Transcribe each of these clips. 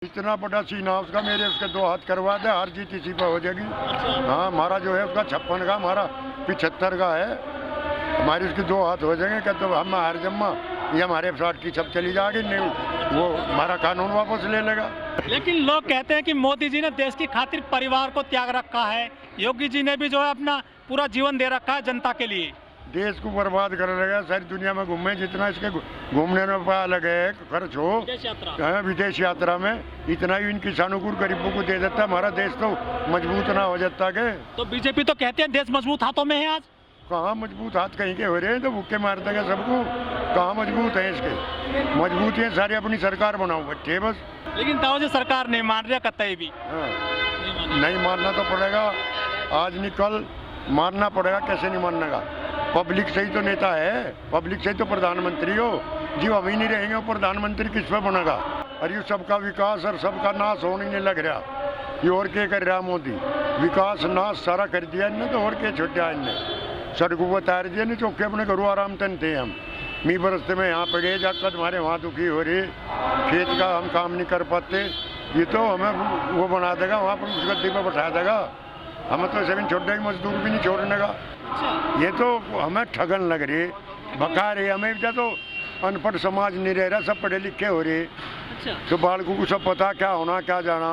इतना बड़ा सीना उसका, मेरे उसके 2 हाथ करवा दे, हार जीत इसी पर हो जाएगी। हाँ, हमारा जो है उसका 56 का, हमारा 75 का है, हमारी उसकी 2 हाथ हो जाएंगे। क्या तो हम हार जम्मा, ये हमारे 60 की छप चली जाएगी, नहीं वो हमारा कानून वापस ले लेगा। लेकिन लोग कहते हैं कि मोदी जी ने देश की खातिर परिवार को त्याग रखा है, योगी जी ने भी जो है अपना पूरा जीवन दे रखा है जनता के लिए। देश को बर्बाद कर रहेगा, सारी दुनिया में घूमे, जितना इसके घूमने में अलग है खर्च हो, विदेश यात्रा में इतना ही इन किसानों को गरीबों को दे देता, हमारा देश तो मजबूत ना हो जाता के। तो बीजेपी तो कहते हैं देश मजबूत हाथों में है। आज कहाँ मजबूत हाथ कहीं के हो रहे हैं, तो भूखे मार देंगे सबको। कहाँ मजबूत है इसके, मजबूत है सारी अपनी सरकार बनाओ बच्चे बस। लेकिन ताऊ जी सरकार नहीं मान रही कतई भी। नहीं मानना तो पड़ेगा, आज नहीं कल मानना पड़ेगा, कैसे नहीं मानने का। पब्लिक से ही तो नेता है, पब्लिक से ही तो प्रधानमंत्री हो। जी अभी नहीं रहेंगे वो प्रधानमंत्री किस पे बनेगा। अरे ये सबका विकास और सबका नाश होने नहीं लग रहा, ये और क्या कर रहा मोदी, विकास नाश सारा कर दिया इनने, तो और क्या छोटा इनने, सड़कों को तार दिया, नहीं चौके अपने घरों आराम तन थे हम। मी बरसते में यहाँ पड़े जाकर तुम्हारे वहाँ दुखी हो रही, खेत का हम काम नहीं कर पाते, ये तो हमें वो बना देगा, वहाँ पर उस गद्दी पर बैठा देगा, हमें तो सेवन छोड़ने की मजदूर भी नहीं छोड़ने का। ये तो हमें ठगन लग रही, भका रही, हमें इधर तो अनपढ़ समाज नहीं रह रहा, सब पढ़े लिखे हो रहे। तो बालकों को सब पता क्या होना क्या जाना,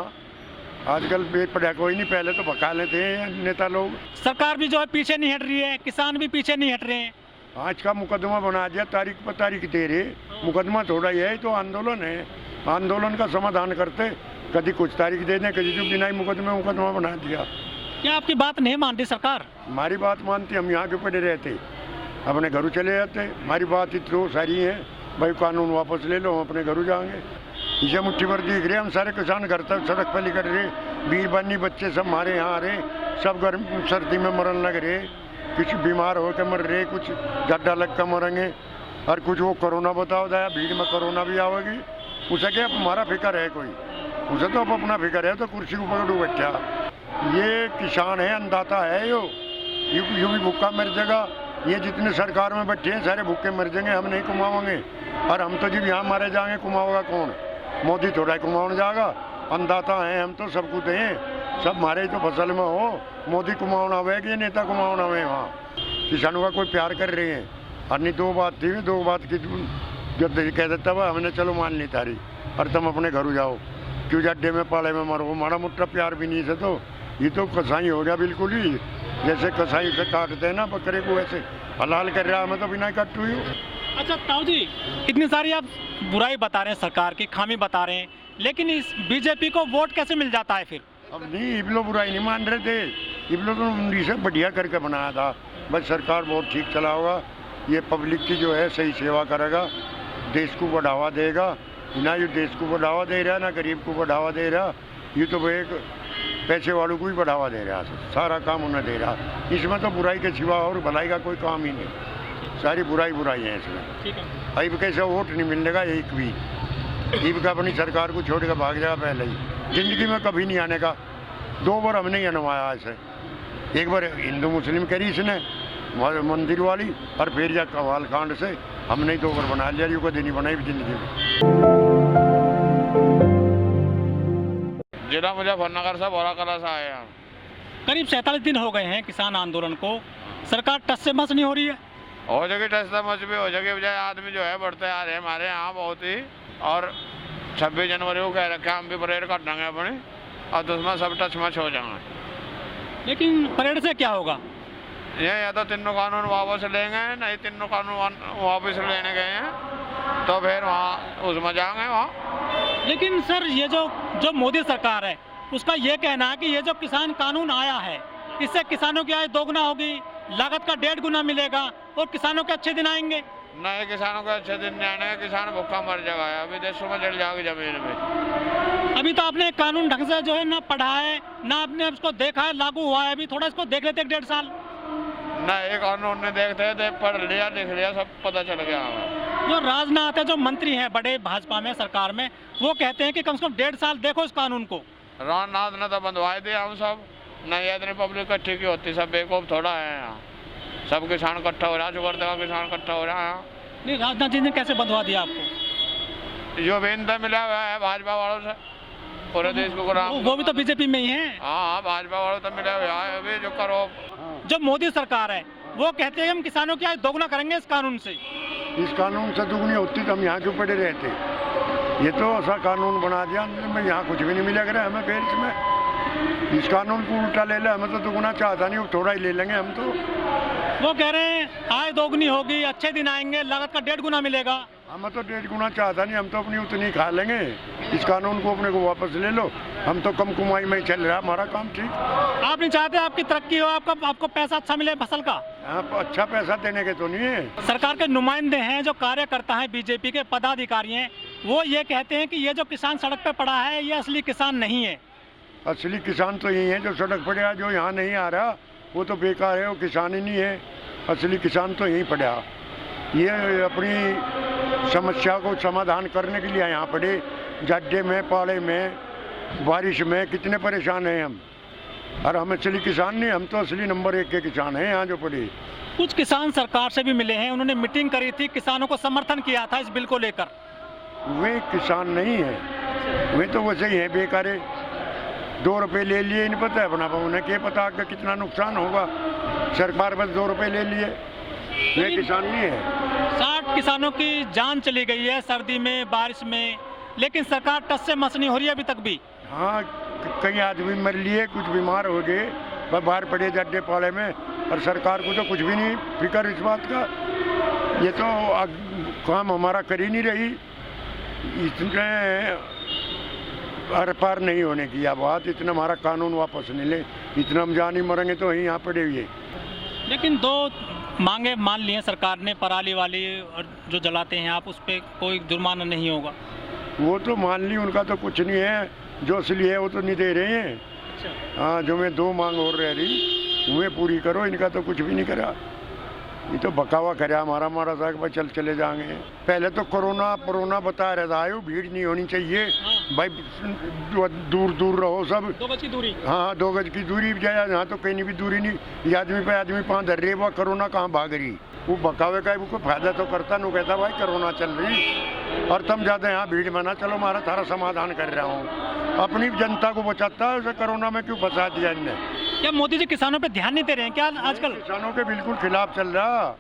आजकल पढ़ा कोई नहीं, पहले तो भका लेते हैं नेता लोग। सरकार भी जो है पीछे नहीं हट रही है, किसान भी पीछे नहीं हट रहे हैं। आज का मुकदमा बना दिया, तारीख पर तारीख दे रहे, मुकदमा थोड़ा ये है तो आंदोलन है, आंदोलन का समाधान करते, कभी कुछ तारीख दे दें, कभी जो बिना मुकदमा बना दिया। क्या आपकी बात नहीं मानती सरकार? हमारी बात मानती, हम यहाँ के पड़े रहते, अपने घरों चले जाते। हमारी बात इतनी सारी है, भाई कानून वापस ले लो, हम अपने घरों जाएंगे। इसे मुट्ठी भर दिख रहे, हम सारे किसान घर तक सड़क पर निकल रहे, बीर बन्नी बच्चे सब हमारे यहाँ आ रहे, सब गर्म सर्दी में मरन लग रहे, कुछ बीमार होकर मर रहे, कुछ गड्ढा लग कर मरेंगे, और कुछ वो कोरोना बताओ दया, भीड़ में कोरोना भी आवेगी, उसे क्या हमारा फिक्र है कोई, उसे तो अब अपना फिक्र है, तो कुर्सी को पकड़ू बैठा। ये किसान है, अन्नदाता है, यो भी भूखा मर जाएगा, ये जितने सरकार में बैठे हैं सारे भूखे मर जाएंगे, हम नहीं कमाओगे, और हम तो जब यहाँ मारे जाएंगे कुमाओगा कौन, मोदी थोड़ा कुमाने जाएगा, अन्नदाता हैं हम, तो सब कुछ हैं, सब हमारे ही तो फसल में हो, मोदी कुमाऊन आवे कि नेता कुमाऊन आवे, वहाँ किसानों का कोई प्यार कर रहे हैं। और नहीं दो बात थी, दो बात की जब कह देता हुआ हमने चलो मान ली तारी, और तुम अपने घर जाओ, क्यों जड्डे में पाले में मरो, माड़ा मोटा प्यार भी नहीं से, तो ये तो कसाई हो गया बिल्कुल ही, जैसे कसाई से काटते हैं ना बकरे को, वैसे हलाल कर रहा है, मैं तो बिना कट हुई हूँ। अच्छा ताऊ जी, इतनी सारी आप बुराई बता रहे हैं, सरकार की खामी बता रहे हैं, लेकिन इस बीजेपी को वोट कैसे मिल जाता है फिर? अब नहीं, इब लोग बुराई नहीं मान रहे थे, इब लोग तो से बढ़िया करके बनाया था, बस सरकार बहुत ठीक चला होगा, ये पब्लिक की जो है सही सेवा करेगा, देश को बढ़ावा देगा, ना ये देश को बढ़ावा दे रहा, ना गरीब को बढ़ावा दे रहा, ये तो एक पैसे वालों को भी बढ़ावा दे रहा, सारा काम उन्हें दे रहा, इसमें तो बुराई के सिवा और भलाई का कोई काम ही नहीं, सारी बुराई है इसमें। अब कैसे वोट नहीं मिलेगा एक भी, ईब का अपनी सरकार को छोड़ कर भाग जाएगा, पहले ही जिंदगी में कभी नहीं आने का। 2 बार हमने ही नवाया इसे, एक बार हिंदू मुस्लिम करी इसने मंदिर वाली, और फिर जा कवाल कांड से हमने ही 2 बार बना लिया, ये कभी नहीं बनाई जिंदगी में। जिला मुजफ्फरनगर से बोरा कला से आए हैं। करीब 47 दिन हो गए हैं किसान आंदोलन को, सरकार टस से मस नहीं हो रही है। हो जगह टस से मस भी हो जगह बजाय आदमी जो है बढ़ते आ रहे हैं हमारे यहाँ बहुत ही, और 26 जनवरी को कह रखे हम भी परेड कर देंगे अपनी, और दुश्मन सब टच मच हो जाएंगे। लेकिन परेड से क्या होगा? ये या तो तीनों कानून वापस लेंगे, नहीं तीनों कानून वापस लेने गए हैं तो फिर वहाँ उसमें जाएंगे वहाँ। लेकिन सर ये जो मोदी सरकार है उसका ये कहना है कि ये जो किसान कानून आया है इससे किसानों की आय दोगुना होगी, लागत का 1.5 गुना मिलेगा और किसानों के अच्छे दिन आएंगे। नहीं, किसानों के अच्छे दिन नहीं आने, किसान भूखा मर जाएगा, अभी देशों में जल जाएगी जमीन में। अभी तो आपने कानून ढंग से जो है ना पढ़ा है ना आपने उसको देखा है, लागू हुआ है, अभी थोड़ा इसको देख लेते 1.5 साल। नहीं, कानून नहीं देखते थे, पढ़ लिया लिख लिया सब पता चल गया हमें। जो राजनाथ है, जो मंत्री हैं बड़े भाजपा में सरकार में, वो कहते हैं कि कम से कम 1.5 साल देखो इस कानून को। राजनाथ ने तो बंधवाए दिया हम सब, नहीं इतनी पब्लिक इकट्ठी की होती, सब बेवकूफ थोड़ा है यहाँ, सब किसान इकट्ठा हो रहा, शुगर देगा किसान इकट्ठा हो रहा है। नहीं, राजनाथ जी ने कैसे बंधवा दिया आपको? जो बेनता मिला हुआ है भाजपा वालों से, पूरे देश को गुलाम। वो भी तो बीजेपी में ही है। हाँ, भाजपा वालों तो मिले हुए हैं अभी जो करो। जो मोदी सरकार है वो कहते हैं हम किसानों की आय दोगुना करेंगे इस कानून से। इस कानून से दुगनी होती तो हम यहाँ क्यों पड़े रहते। ये तो ऐसा कानून बना दिया में यहाँ कुछ भी नहीं मिलेगा हमें पेरिस में। इस कानून को उल्टा ले ले, हमें तो दुगुना चाहता नहीं, थोड़ा ही ले लेंगे हम तो। वो कह रहे हैं आय दोगुनी होगी, अच्छे दिन आएंगे, लागत का 1.5 गुना मिलेगा। हमें तो 1.5 गुना चाहता नहीं, हम तो अपनी उतनी खा लेंगे। इस कानून को अपने को वापस ले लो, हम तो कम कमाई में ही चल रहा है हमारा काम। ठीक, आप नहीं चाहते आपकी तरक्की हो, आपको पैसा अच्छा मिले फसल का? आप अच्छा पैसा देने के तो नहीं है। सरकार के नुमाइंदे हैं, जो कार्यकर्ता हैं, बीजेपी के पदाधिकारी हैं, वो ये कहते हैं कि ये जो किसान सड़क पे पड़ा है ये असली किसान नहीं है। असली किसान तो यही है जो सड़क पड़े है, जो यहाँ नहीं आ रहा वो तो बेकार है, वो किसान ही नहीं है। असली किसान तो यहीं पड़ा। ये अपनी समस्या को समाधान करने के लिए यहाँ पड़े, गड्ढे में, पाड़े में, बारिश में कितने परेशान हैं हम। और हम असली किसान नहीं, हम तो असली नंबर 1 के किसान हैं यहाँ जो पड़े। कुछ किसान सरकार से भी मिले हैं, उन्होंने मीटिंग करी थी, किसानों को समर्थन किया था इस बिल को लेकर। वे किसान नहीं है, वे तो वैसे ही है, बेकार है। 2 रुपये ले लिए, इन पता है अपना, उन्हें क्या पता आगे कितना नुकसान होगा। सरकार बस 2 रुपये ले लिए, वे किसान नहीं है। 60 किसानों की जान चली गई है सर्दी में, बारिश में, लेकिन सरकार टस से मस नहीं हो रही है अभी तक भी। हाँ, कई आदमी मर लिए, कुछ बीमार हो गए, बस बाहर पड़े गड्ढे पाड़े में, और सरकार को तो कुछ भी नहीं फिक्र इस बात का। ये तो काम हमारा कर ही नहीं रही, इतने आर पार नहीं होने की यह बात। इतना हमारा कानून वापस नहीं ले, इतना हम जान ही मरेंगे तो वहीं यहाँ पड़े हुए। लेकिन 2 मांगे मान ली हैं सरकार ने, पराली वाली और जो जलाते हैं आप, उस पर कोई जुर्माना नहीं होगा। वो तो मान ली, उनका तो कुछ नहीं है, जो असली है वो तो नहीं दे रहे हैं। अच्छा। हाँ, जो मैं 2 मांग और रह रही उन्हें पूरी करो, इनका तो कुछ भी नहीं करा। ये तो बकावा करा हमारा साहब, भाई चले जाएंगे। पहले तो कोरोना बता रहा है, भीड़ नहीं होनी चाहिए। हाँ। भाई दूर दूर रहो सब। 2 गज की दूरी। हाँ, 2 गज की दूरी जाए, यहाँ तो कहीं भी दूरी नहीं। ये आदमी पे आदमी 5 धर रहे, वो कोरोना कहाँ भाग रही। वो बकावे का वो फायदा तो करता नहीं, कहता भाई कोरोना चल रही और तुम ज्यादा यहाँ भीड़ में ना चलो, हमारा सारा समाधान कर रहा हूँ। अपनी जनता को बचाता है, उसे कोरोना में क्यों फंसा दिया इनने। क्या मोदी जी किसानों पे ध्यान नहीं दे रहे हैं क्या आजकल? किसानों के बिल्कुल खिलाफ चल रहा,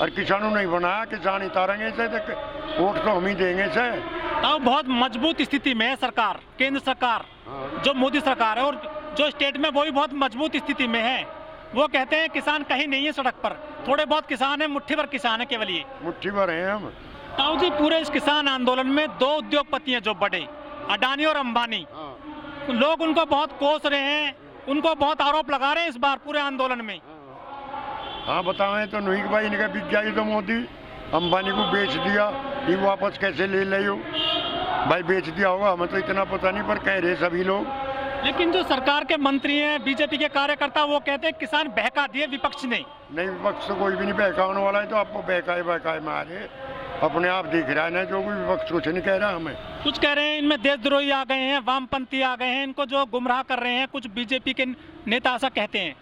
और किसानों नहीं बनाया, किसान उतारेंगे इसे, वोट तो हम ही देंगे इसे। अब बहुत मजबूत स्थिति में है सरकार, केंद्र सरकार। हाँ। जो मोदी सरकार है, और जो स्टेट में वो भी बहुत मजबूत स्थिति में है। वो कहते हैं किसान कहीं नहीं है सड़क पर, थोड़े बहुत किसान है, मुट्ठी भर किसान है केवल, ये मुट्ठी भर हैं हम। ताऊ जी, पूरे इस किसान आंदोलन में 2 उद्योगपति हैं जो बड़े, अडानी और अंबानी। हाँ। लोग उनको बहुत कोस रहे हैं, उनको बहुत आरोप लगा रहे हैं इस बार पूरे आंदोलन में। हाँ, बताएं तो नहीं कि भाई इनका बिक गया, तो मोदी अंबानी को बेच दिया, ये वापस कैसे ले ले हो भाई, बेच दिया होगा, हमें तो इतना पता नहीं, पर कह रहे सभी लोग। लेकिन जो सरकार के मंत्री हैं, बीजेपी के कार्यकर्ता, वो कहते हैं किसान बहका दिए, विपक्ष ने। नहीं, विपक्ष तो कोई भी नहीं बहकाने वाला है, तो आपको बहकाए में आ रहे, अपने आप दिख रहा है ना, जो कोई विपक्ष कुछ नहीं कह रहा हमें। कुछ कह रहे हैं इनमें देशद्रोही आ गए हैं, वामपंथी आ गए हैं, इनको जो गुमराह कर रहे हैं, कुछ बीजेपी के नेता ऐसा कहते हैं।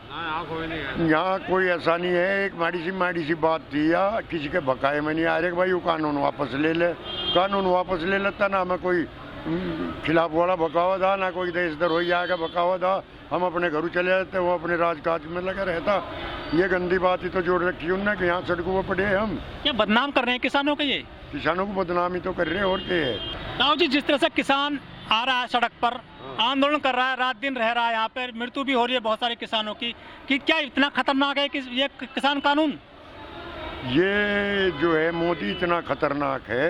यहाँ कोई ऐसा नहीं है, एक माड़ी सी बात थी, या किसी के बकाए में नहीं आ रहे भाई वो कानून वापस ले ले। कानून वापस ले लेता ना, हमें कोई खिलाफ वाला बकावा था, ना कोई देशद्रोही आएगा बकावा था, हम अपने घर चले जाते, वो अपने राजकाज में लगा रहता। ये गंदी बात ही तो जोड़ रखी उनने कि यहाँ सड़कों पर पड़े हम। क्या बदनाम कर रहे हैं किसानों के? ये किसानों को बदनामी तो कर रहे हैं, और क्या है। ताऊ जी, जिस तरह से किसान आ रहा है सड़क पर, आंदोलन कर रहा है, रात दिन रह रहा है, यहाँ पर मृत्यु भी हो रही है बहुत सारे किसानों की, कि क्या इतना खतरनाक है कि ये किसान कानून? ये जो है मोदी इतना खतरनाक है,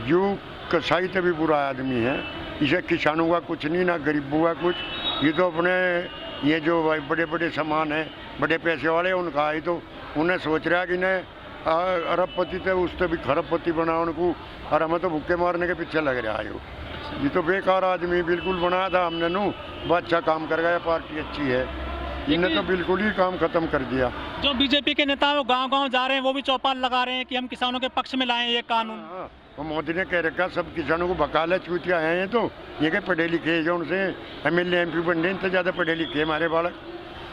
जो कसाई से भी बुरा आदमी है। इसे किसानों का कुछ नहीं, ना गरीबों का कुछ। ये तो अपने ये जो भाई बड़े बड़े सामान हैं, बड़े पैसे वाले, उनका ही तो उन्हें सोच रहा है कि इन्हें अरबपति थे, उससे भी खरबपति बना उनको, और हमें तो भूखे मारने के पीछे लग रहा है। ये तो बेकार आदमी बिल्कुल बनाया था हमने नू, बहुत अच्छा काम कर गया, पार्टी अच्छी है, इन्हें तो बिल्कुल ही काम खत्म कर दिया। जो बीजेपी के नेता वो गांव-गांव जा रहे हैं, वो भी चौपाल लगा रहे हैं कि हम किसानों के पक्ष में लाएं ये कानून। तो मोदी ने कह रखा सब किसानों को बकाले चूतिया हैं, तो ये के पढ़े लिखे जो उनसे MLA MP बनने, इनसे ज़्यादा पढ़े लिखे हमारे बालक।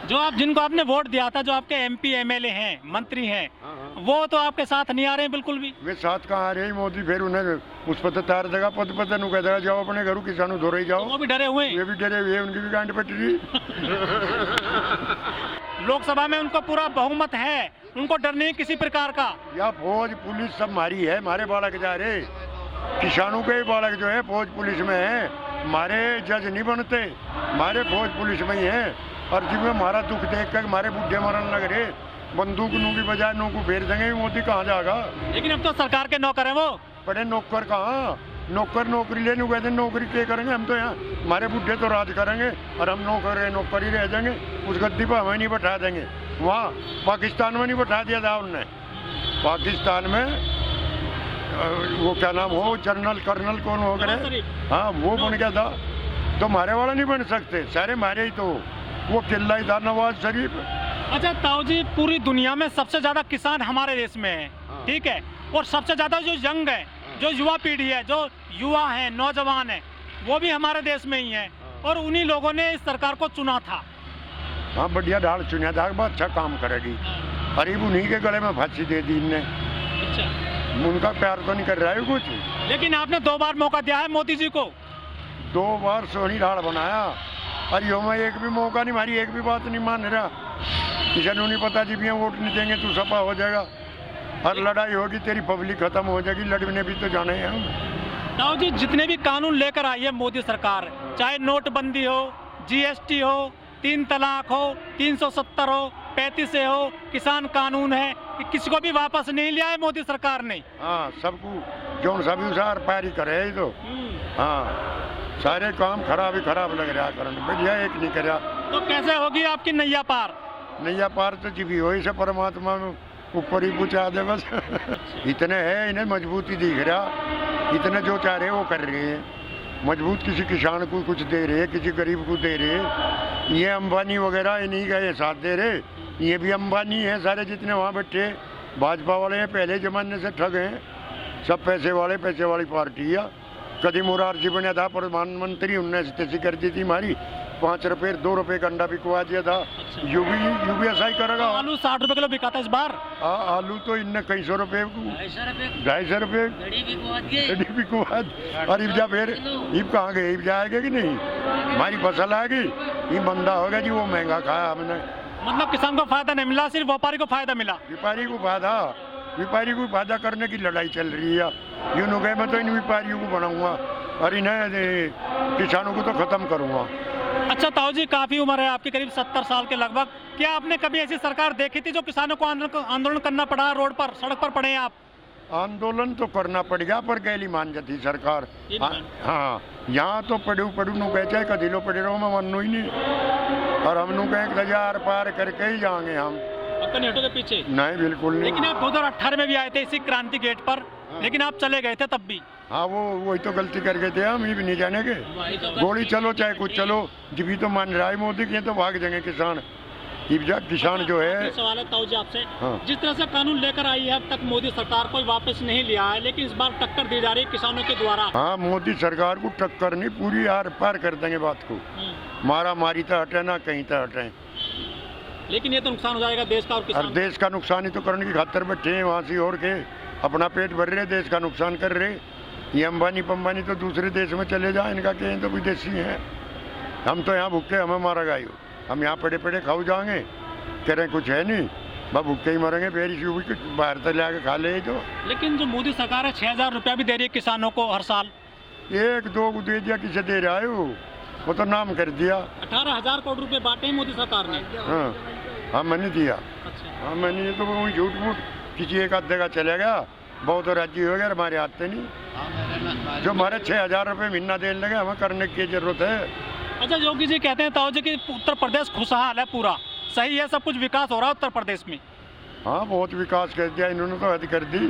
जो आप जिनको आपने वोट दिया था, जो आपके एमपी एमएलए हैं, मंत्री हैं, वो तो आपके साथ नहीं आ रहे हैं बिल्कुल भी। वे साथ कहाँ आ रहे हैं मोदी, फिर उन्हें उस पर तार देगा पद पता नु कह देगा जाओ अपने घरों किसानों धो रही जाओ। वो भी डरे हुए हैं। ये भी डरे हुए हैं, उनकी भी गांड पट रही। लोकसभा में उनको पूरा बहुमत है, उनको डर नहीं किसी प्रकार का। या फौज पुलिस सब मारी है, हमारे बालक जा रहे, किसानों के बालक जो है फौज पुलिस में है, हमारे जज नहीं बनते, हमारे फौज पुलिस में ही है। और जब हमारा दुख देख कर हमारे बुढ़े मरन लग रहे, बंदूक नू की बजाय नू को फेर देंगे, मोदी कहाँ जाएगा। लेकिन अब तो सरकार के नौकर है वो। बड़े नौकर कहाँ, नौकर नौकरी लेने कहते नौकरी क्या करेंगे, हम तो यहाँ हमारे बुढ़े तो राज करेंगे और हम नौकर ही रह जाएंगे। उस गद्दी पर हमें नहीं बैठा देंगे, वहाँ पाकिस्तान में नहीं बैठा दिया था उनने। पाकिस्तान में वो क्या नाम हो, जनरल कर्नल कौन हो गए, हाँ वो बन गया था। तो हमारे वाला नहीं बन सकते, सारे हमारे ही, तो वो किला ही था नवाज शरीफ। अच्छा ताऊ जी, पूरी दुनिया में सबसे ज्यादा किसान हमारे देश में है, ठीक है, और सबसे ज्यादा जो यंग है, जो युवा पीढ़ी है, जो युवा है, नौजवान है, वो भी हमारे देश में ही है, और उन्हीं लोगों ने इस सरकार को चुना था। हाँ बढ़िया ढाल चुना था, अच्छा काम करेगी। गरीब उन्हीं के गले में फांसी दे दी इनने। अच्छा, उनका प्यार तो नहीं कर रहा है कुछ। लेकिन आपने 2 बार मौका दिया है मोदी जी को। 2 बार सोनी ढाल बनाया, और यो में एक भी मौका नहीं मारी, एक भी बात नहीं मान रहा। किसी को नहीं पता जी भी वोट नहीं देंगे तो सपा हो जाएगा, हर लड़ाई होगी तेरी पब्लिक खत्म हो जाएगी, लड़ने भी तो जाने हैं हम। ताऊ जी, जितने भी कानून लेकर आई है मोदी सरकार, चाहे नोटबंदी हो, जीएसटी हो, 3 तलाक हो, 370 हो, 35 से हो, किसान कानून है, कि किसी को भी वापस नहीं लिया है मोदी सरकार ने। हाँ सबको जो सा भी उसार पारी करे ही तो। हाँ सारे काम खराब ही खराब लग रहा करण, बढ़िया एक नहीं करा। तो कैसे होगी आपकी नैया पार? नैया पार तो जीवी हो से परमात्मा में ऊपर ही पूछा दे बस। इतने है, इन्हें मजबूती दिख रहा, इतने जो चाह रहे वो कर रहे हैं। मजबूत किसी किसान को कुछ दे रहे, किसी गरीब को दे रहे। ये अंबानी वगैरह इन्हीं का ये साथ दे रहे, ये भी अंबानी है सारे जितने वहाँ बैठे भाजपा वाले हैं, पहले जमाने से ठग हैं सब, पैसे वाली पार्टी है। कभी मुरारजी बना था प्रधानमंत्री, उनने ऐसी कर दी थी हमारी, 5 रुपए 2 रुपए का अंडा बिकवा दिया था। यूबी ऐसा ही करेगा। आलू 60 रुपए किलो बिका था इस बार। आलू तो इनने कई 100 रुपए, 250 रुपए बिकवा। और इब्जा फिर इब कहाँ गए, इब जाएगा कि नहीं, हमारी फसल आएगी, ये बंदा होगा जी, वो महंगा खाया हमने। मतलब किसान को फायदा नहीं मिला, सिर्फ व्यापारी को फायदा मिला। व्यापारी को फायदा करने की लड़ाई चल रही है। यूँ नु गए मैं तो इन व्यापारियों को बनाऊंगा और इन्हें किसानों को तो खत्म करूंगा। अच्छा ताऊ जी, काफी उम्र है आपकी, करीब 70 साल के लगभग। क्या आपने कभी ऐसी सरकार देखी थी जो किसानों को आंदोलन करना पड़ा, रोड पर सड़क पर पड़े हैं आप? आंदोलन तो करना पड़ेगा पर गैली मान जाती सरकार। हाँ यहाँ तो पड़ू नु कहे कदी लो पड़े रहो, मैं मानू ही नहीं। और हम नु कहे 1000 पार करके ही जाएंगे हम, नहीं हटोगे पीछे? नहीं बिल्कुल नहीं। लेकिन आप 2018 में भी आए थे इसी क्रांति गेट पर, लेकिन आप चले गए थे तब भी। हाँ वही तो गलती कर गए थे हम, ये भी नहीं जाने के। गोली चलो चाहे कुछ चलो, जब भी तो मान रहा है मोदी के, तो भाग जाएंगे किसान। किसान जो है। सवाल है ताऊ जी आपसे, हाँ। जिस तरह से कानून लेकर आई है अब तक मोदी सरकार, कोई वापस नहीं लिया है, लेकिन इस बार टक्कर दी जा रही है किसानों के द्वारा। हाँ मोदी सरकार को टक्कर नहीं, पूरी आर पार कर देंगे बात को। मारा मारी तो हटे ना कहीं तो हटे, लेकिन ये तो नुकसान हो जाएगा देश का और किसान। देश का नुकसान ही तो करने की खातर बैठे हैं वहाँ से, और के अपना पेट भर रहे, देश का नुकसान कर रहे। ये अंबानी पंबानी तो दूसरे देश में चले जाए, इनका कहें तो विदेशी हैं। हम तो यहाँ भूखे, हमें मारा गायो, हम यहाँ पड़े पड़े खाओ जाएंगे, कह रहे कुछ है नहीं, बस भूखे ही मरेंगे, फिर इसी कुछ बाहर से ले खा ले तो। लेकिन जो मोदी सरकार है 6000 रुपया भी दे रही है किसानों को हर साल। 1-2 को दे दिया, किसे दे रहा है वो तो नाम कर दिया। 18,000 करोड़ रुपए बांटे मोदी सरकार ने। हाँ मैंने दिया। अच्छा। हाँ मैंने तो वही झूठ मूठ किसी एक आध जगह चले गया, बहुत राज्य हो गया, हमारे आते नहीं। जो हमारे 6000 रुपये महीना देने लगे, हमें करने की जरूरत है। अच्छा योगी जी कहते हैं ताऊ जी कि उत्तर प्रदेश खुशहाल है, पूरा सही है, सब कुछ विकास हो रहा है उत्तर प्रदेश में। हाँ बहुत विकास कर दिया इन्होंने, तो हद कर दी।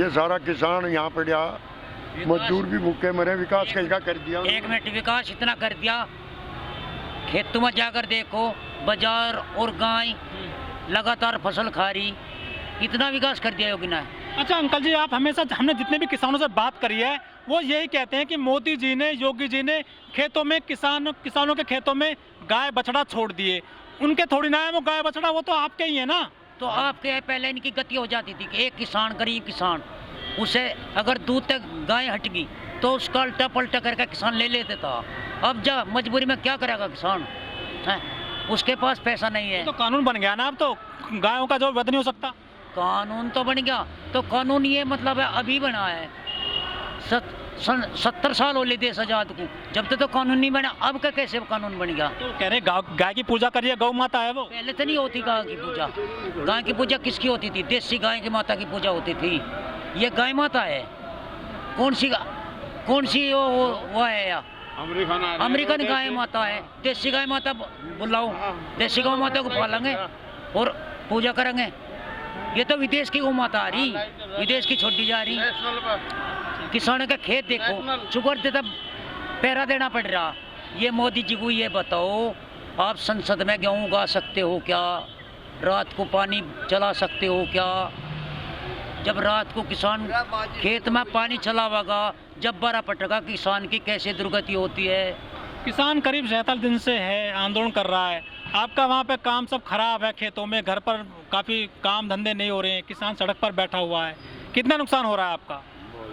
ये सारा किसान यहाँ पड़ा, मजदूर भी भूखे मरे, विकास कैसा कर दिया। 1 मिनट, विकास इतना कर दिया, खेतों में जाकर देखो, बाजार और गाय लगातार फसल खा रही, इतना विकास कर दिया योगी ने। अच्छा अंकल जी, आप हमेशा, हमने जितने भी किसानों से बात करी है वो यही कहते हैं कि मोदी जी ने, योगी जी ने खेतों में किसानों के खेतों में गाय बछड़ा छोड़ दिए, उनके थोड़ी ना है वो गाय बछड़ा, वो तो आपके ही है ना। तो आपके पहले इनकी गति हो जाती थी कि एक किसान, गरीब किसान, उसे अगर दूध तक गाय हट गई तो उसका उल्टा पलटा करके किसान ले लेते था। अब जा मजबूरी में क्या करेगा किसान है? उसके पास पैसा नहीं है। तो कानून बन गया ना अब तो, गायों का जो वध नहीं हो सकता। कानून तो बन गया, तो कानून ये मतलब है अभी बना है। 70 साल हो ले देश आजाद को, जब तक तो कानून नहीं बना, अब का कैसे कानून बन गया? तो कह रहे गाय की पूजा करिए, गौ माता है वो। पहले तो नहीं होती गाय की पूजा। गाय की पूजा किसकी होती थी? देसी गाय की माता की पूजा होती थी। ये गाय माता है। कौन सी वो है या अमेरिकन गाय माता है। देसी गाय माता बुलाओ, देसी गौ माता को पालेंगे और पूजा करेंगे। ये तो विदेश की गौ माता आ रही, विदेश की छोड़ी जा रही। किसानों का खेत देखो, शुगर देता पैरा देना पड़ रहा। ये मोदी जी को ये बताओ, आप संसद में गेहूँ उगा सकते हो क्या? रात को पानी चला सकते हो क्या? जब रात को किसान खेत में पानी चलावेगा, जब बड़ा पटेगा, किसान की कैसे दुर्गति होती है? किसान करीब 47 दिन से है, आंदोलन कर रहा है। आपका वहाँ पे काम सब खराब है, खेतों में, घर पर काफ़ी काम धंधे नहीं हो रहे हैं, किसान सड़क पर बैठा हुआ है। कितना नुकसान हो रहा है आपका?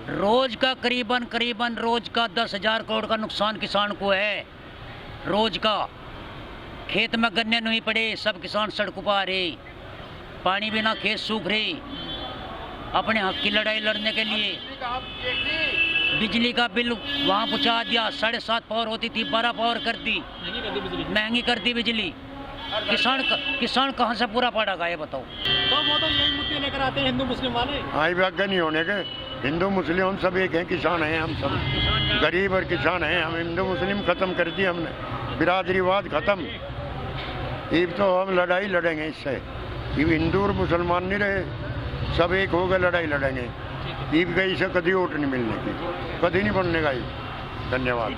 रोज का करीबन रोज का 10,000 करोड़ का नुकसान किसान को है। रोज का खेत में गन्ने नहीं पड़े, सब किसान सड़कों पर आ रहे, पानी बिना खेत सूख रहे। अपने हक की लड़ाई लड़ने के लिए बिजली का बिल वहाँ पहुँचा दिया। 7.5 पावर होती थी, 12 पावर कर दी, महंगी कर दी बिजली। किसान कहाँ से पूरा पड़ेगा ये बताओ? तो वो तो यही मुद्दे लेकर आते हैं हिंदू मुस्लिम वाले। आई व्याख्या नहीं होने के, हिंदू मुस्लिम हम सब एक हैं, किसान हैं हम सब, गरीब और किसान हैं हम। हिंदू मुस्लिम खत्म कर दिया हमने, बिरादरीवाद खत्म। अब तो हम लड़ाई लड़ेंगे इससे। अब हिंदू और मुसलमान नहीं रहे, सब एक हो गए, लड़ाई लड़ेंगे। ईब गई से कभी वोट नहीं मिलने की, कभी नहीं बनने का। धन्यवाद।